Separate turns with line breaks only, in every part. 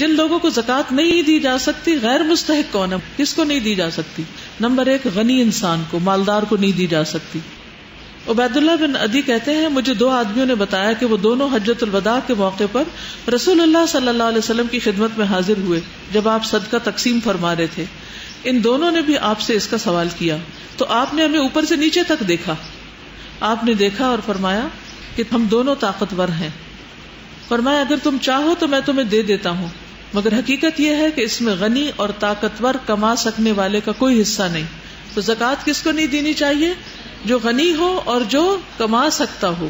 جن لوگوں کو زکوٰۃ نہیں دی جا سکتی غیر مستحق کون ہے؟ کس کو نہیں دی جا سکتی؟ نمبر 1 غنی انسان کو، مالدار کو نہیں دی جا سکتی. عبید اللہ بن عدی کہتے ہیں مجھے 2 آدمیوں نے بتایا کہ وہ دونوں حجۃ الوداع کے موقع پر رسول اللہ صلی اللہ علیہ وسلم کی خدمت میں حاضر ہوئے جب آپ صدقہ تقسیم فرما رہے تھے. ان دونوں نے بھی آپ سے اس کا سوال کیا تو آپ نے ہمیں اوپر سے نیچے تک دیکھا. آپ نے دیکھا اور فرمایا کہ ہم دونوں طاقتور ہیں. فرمایا اگر تم چاہو تو میں تمہیں دے دیتا ہوں، مگر حقیقت یہ ہے کہ اس میں غنی اور طاقتور کما سکنے والے کا کوئی حصہ نہیں. تو زکوٰۃ کس کو نہیں دینی چاہیے؟ جو غنی ہو اور جو کما سکتا ہو.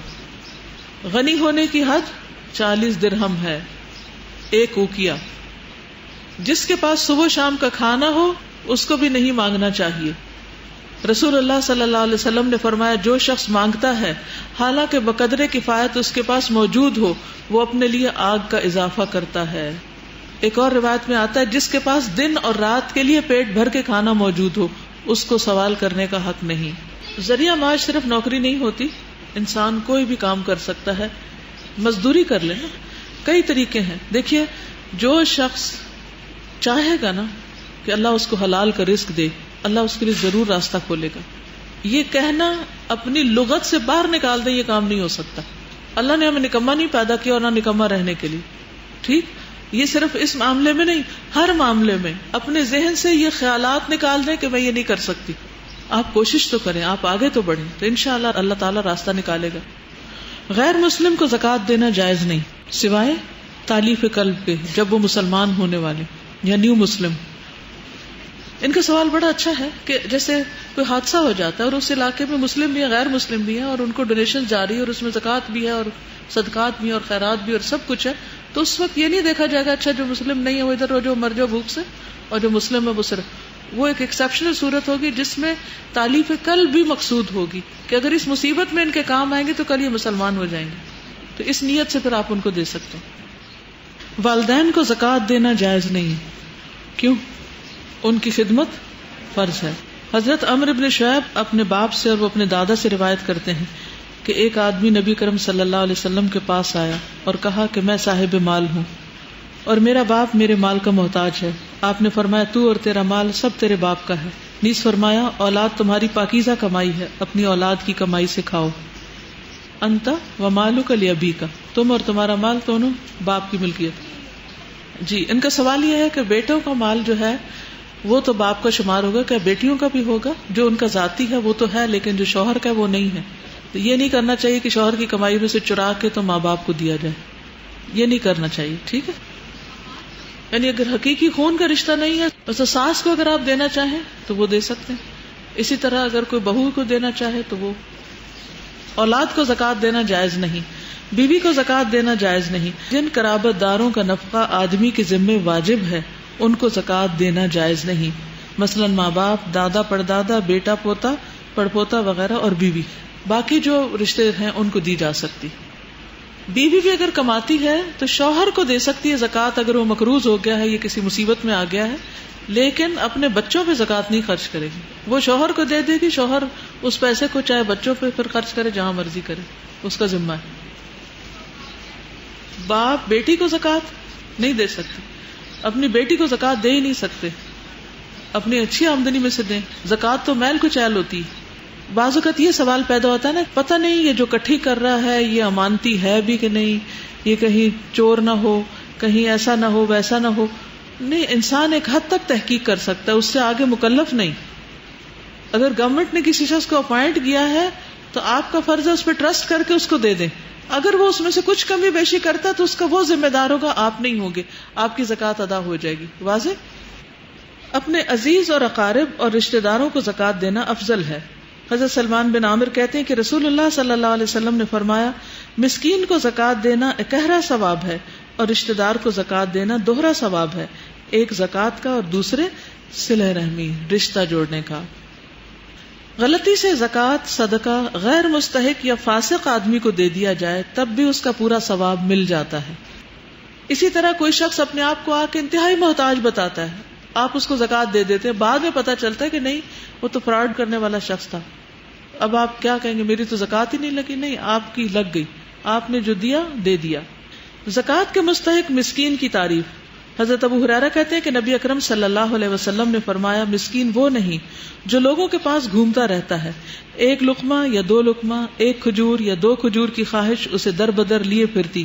غنی ہونے کی حد 40 درہم ہے، 1 اوقیہ. جس کے پاس صبح شام کا کھانا ہو اس کو بھی نہیں مانگنا چاہیے. رسول اللہ صلی اللہ علیہ وسلم نے فرمایا جو شخص مانگتا ہے حالانکہ بقدر کفایت اس کے پاس موجود ہو وہ اپنے لیے آگ کا اضافہ کرتا ہے. ایک اور روایت میں آتا ہے جس کے پاس دن اور رات کے لیے پیٹ بھر کے کھانا موجود ہو اس کو سوال کرنے کا حق نہیں. ذریعہ معاش صرف نوکری نہیں ہوتی، انسان کوئی بھی کام کر سکتا ہے. مزدوری کر لے نا، کئی طریقے ہیں. دیکھیے جو شخص چاہے گا نا کہ اللہ اس کو حلال کا رزق دے، اللہ اس کے لیے ضرور راستہ کھولے گا. یہ کہنا اپنی لغت سے باہر نکال دیں، یہ کام نہیں ہو سکتا. اللہ نے ہمیں نکما نہیں پیدا کیا اور نہ نکما رہنے کے لیے. ٹھیک، یہ صرف اس معاملے میں نہیں، ہر معاملے میں اپنے ذہن سے یہ خیالات نکال دیں کہ میں یہ نہیں کر سکتی. آپ کوشش تو کریں، آپ آگے تو بڑھیں تو انشاءاللہ اللہ تعالیٰ راستہ نکالے گا. غیر مسلم کو زکوٰۃ دینا جائز نہیں سوائے تالیف قلب کے، جب وہ مسلمان ہونے والے یا نیو مسلم. ان کا سوال بڑا اچھا ہے کہ جیسے کوئی حادثہ ہو جاتا ہے اور اس علاقے میں مسلم بھی ہیں غیر مسلم بھی ہیں اور ان کو ڈونیشن جاری ہے اور اس میں زکوٰۃ بھی ہے اور صدقات بھی ہیں اور خیرات بھی اور سب کچھ ہے، تو اس وقت یہ نہیں دیکھا جائے گا اچھا جو مسلم نہیں ہے وہ ادھر ہو جو مر جاؤ بھوک سے، اور جو مسلم ہے وہ صرف، وہ ایک ایکسیپشنل صورت ہوگی جس میں تالیف قلب بھی مقصود ہوگی کہ اگر اس مصیبت میں ان کے کام آئیں گے تو کل یہ مسلمان ہو جائیں گے. تو اس نیت سے پھر آپ ان کو دے سکتے ہیں. والدین کو زکوٰۃ دینا جائز نہیں. کیوں؟ ان کی خدمت فرض ہے. حضرت عمرو بن شعیب اپنے باپ سے اور وہ اپنے دادا سے روایت کرتے ہیں کہ ایک آدمی نبی کرم صلی اللہ علیہ وسلم کے پاس آیا اور کہا کہ میں صاحب مال ہوں اور میرا باپ میرے مال کا محتاج ہے. آپ نے فرمایا تو اور تیرا مال سب تیرے باپ کا ہے. نیز فرمایا اولاد تمہاری پاکیزہ کمائی ہے، اپنی اولاد کی کمائی سے کھاؤ. انت و مالک لابیک، تم اور تمہارا مال دونوں باپ کی ملکیت. جی ان کا سوال یہ ہے کہ بیٹوں کا مال جو ہے وہ تو باپ کا شمار ہوگا، کیا بیٹیوں کا بھی ہوگا؟ جو ان کا ذاتی ہے وہ تو ہے لیکن جو شوہر کا ہے وہ نہیں ہے. تو یہ نہیں کرنا چاہیے کہ شوہر کی کمائی میں سے چرا کے تو ماں باپ کو دیا جائے، یہ نہیں کرنا چاہیے. ٹھیک ہے، یعنی اگر حقیقی خون کا رشتہ نہیں ہے تو ساس کو اگر آپ دینا چاہیں تو وہ دے سکتے ہیں. اسی طرح اگر کوئی بہو کو دینا چاہے تو وہ. اولاد کو زکوٰۃ دینا جائز نہیں. بیوی کو زکوٰۃ دینا جائز نہیں. جن قرابت داروں کا نفقہ آدمی کے ذمے واجب ہے ان کو زکوٰۃ دینا جائز نہیں، مثلا ماں باپ، دادا پردادا، بیٹا پوتا پڑپوتا وغیرہ اور بیوی. باقی جو رشتے ہیں ان کو دی جا سکتی. بیوی بھی اگر کماتی ہے تو شوہر کو دے سکتی ہے زکوٰۃ اگر وہ مقروض ہو گیا ہے یا کسی مصیبت میں آ گیا ہے، لیکن اپنے بچوں پہ زکوٰۃ نہیں خرچ کرے گی. وہ شوہر کو دے دے گی، شوہر اس پیسے کو چاہے بچوں پہ پھر خرچ کرے جہاں مرضی کرے، اس کا ذمہ ہے. باپ بیٹی کو زکوٰۃ نہیں دے سکتے، اپنی بیٹی کو زکوٰۃ دے ہی نہیں سکتے. اپنی اچھی آمدنی میں سے دیں. زکوٰۃ تو میل کو چیل ہوتی. بعض اوقات یہ سوال پیدا ہوتا ہے نا، پتہ نہیں یہ جو کٹھی کر رہا ہے یہ امانتی ہے بھی کہ نہیں، یہ کہیں چور نہ ہو، کہیں ایسا نہ ہو ویسا نہ ہو. نہیں، انسان ایک حد تک تحقیق کر سکتا ہے، اس سے آگے مکلف نہیں. اگر گورنمنٹ نے کسی شخص کو اپوائنٹ کیا ہے تو آپ کا فرض ہے اس پہ ٹرسٹ کر کے اس کو دے دیں. اگر وہ اس میں سے کچھ کمی بیشی کرتا ہے تو اس کا وہ ذمہ دار ہوگا، آپ نہیں ہوگے. آپ کی زکوٰۃ ادا ہو جائے گی. واضح؟ اپنے عزیز اور اقارب اور رشتہ داروں کو زکوٰۃ دینا افضل ہے. حضرت سلمان بن عامر کہتے ہیں کہ رسول اللہ صلی اللہ علیہ وسلم نے فرمایا مسکین کو زکوٰۃ دینا اکہرا ثواب ہے اور رشتہ دار کو زکوٰۃ دینا دوہرا ثواب ہے، ایک زکوٰۃ کا اور دوسرے صلہ رحمی، رشتہ جوڑنے کا. غلطی سے زکوٰۃ صدقہ غیر مستحق یا فاسق آدمی کو دے دیا جائے تب بھی اس کا پورا ثواب مل جاتا ہے. اسی طرح کوئی شخص اپنے آپ کو آ کے انتہائی محتاج بتاتا ہے، آپ اس کو زکوٰۃ دے دیتے ہیں، بعد میں پتہ چلتا ہے کہ نہیں وہ تو فراڈ کرنے والا شخص تھا. اب آپ کیا کہیں گے؟ میری تو زکوٰۃ ہی نہیں لگی. نہیں، آپ کی لگ گئی، آپ نے جو دیا دے دیا. زکوٰۃ کے مستحق مسکین کی تعریف. حضرت ابو ہریرہ کہتے ہیں کہ نبی اکرم صلی اللہ علیہ وسلم نے فرمایا مسکین وہ نہیں جو لوگوں کے پاس گھومتا رہتا ہے، ایک لقمہ یا دو لقمہ، ایک کھجور یا دو کھجور کی خواہش اسے در بدر لیے پھرتی،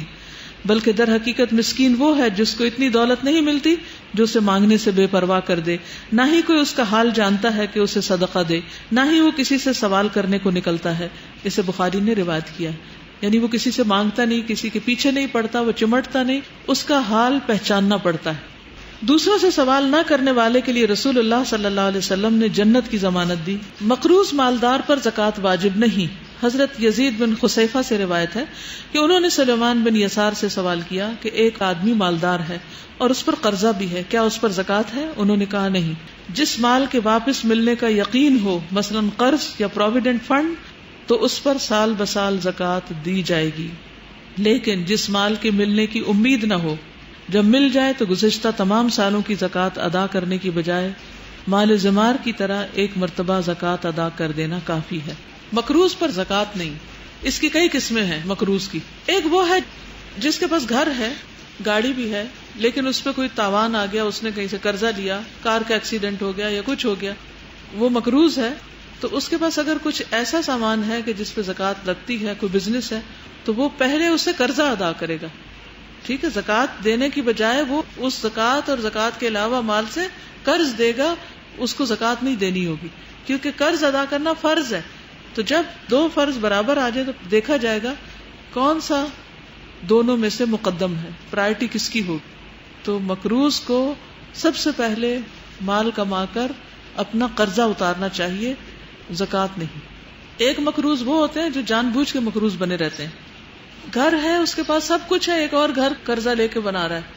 بلکہ در حقیقت مسکین وہ ہے جس کو اتنی دولت نہیں ملتی جو اسے مانگنے سے بے پرواہ کر دے، نہ ہی کوئی اس کا حال جانتا ہے کہ اسے صدقہ دے، نہ ہی وہ کسی سے سوال کرنے کو نکلتا ہے۔ اسے بخاری نے روایت کیا، یعنی وہ کسی سے مانگتا نہیں، کسی کے پیچھے نہیں پڑتا، وہ چمٹتا نہیں، اس کا حال پہچاننا پڑتا ہے۔ دوسروں سے سوال نہ کرنے والے کے لیے رسول اللہ صلی اللہ علیہ وسلم نے جنت کی ضمانت دی۔ مقروض مالدار پر زکوٰۃ واجب نہیں۔ حضرت یزید بن خصیفہ سے روایت ہے کہ انہوں نے سلیمان بن یسار سے سوال کیا کہ ایک آدمی مالدار ہے اور اس پر قرضہ بھی ہے، کیا اس پر زکوٰۃ ہے؟ انہوں نے کہا نہیں۔ جس مال کے واپس ملنے کا یقین ہو، مثلا قرض یا پروویڈنٹ فنڈ، تو اس پر سال بسال زکوٰۃ دی جائے گی، لیکن جس مال کے ملنے کی امید نہ ہو، جب مل جائے تو گزشتہ تمام سالوں کی زکوٰۃ ادا کرنے کی بجائے مال زمار کی طرح ایک مرتبہ زکوٰۃ ادا کر دینا کافی ہے۔ مقروض پر زکوٰۃ نہیں۔ اس کی کئی قسمیں ہیں مقروض کی۔ ایک وہ ہے جس کے پاس گھر ہے، گاڑی بھی ہے، لیکن اس پہ کوئی تاوان آ گیا، اس نے کہیں سے قرضہ لیا، کار کا ایکسیڈنٹ ہو گیا یا کچھ ہو گیا، وہ مقروض ہے۔ تو اس کے پاس اگر کچھ ایسا سامان ہے کہ جس پہ زکوٰۃ لگتی ہے، کوئی بزنس ہے، تو وہ پہلے اسے قرضہ ادا کرے گا، ٹھیک ہے، زکوٰۃ دینے کی بجائے وہ اس زکوٰۃ اور زکوٰۃ کے علاوہ مال سے قرض دے گا، اس کو زکوٰۃ نہیں دینی ہوگی، کیونکہ قرض ادا کرنا فرض ہے۔ تو جب دو فرض برابر آ جائے تو دیکھا جائے گا کون سا دونوں میں سے مقدم ہے، پرائرٹی کس کی ہوگی۔ تو مقروض کو سب سے پہلے مال کما کر اپنا قرضہ اتارنا چاہیے، زکوٰۃ نہیں۔ ایک مقروض وہ ہوتے ہیں جو جان بوجھ کے مقروض بنے رہتے ہیں، گھر ہے، اس کے پاس سب کچھ ہے، ایک اور گھر قرضہ لے کے بنا رہا ہے،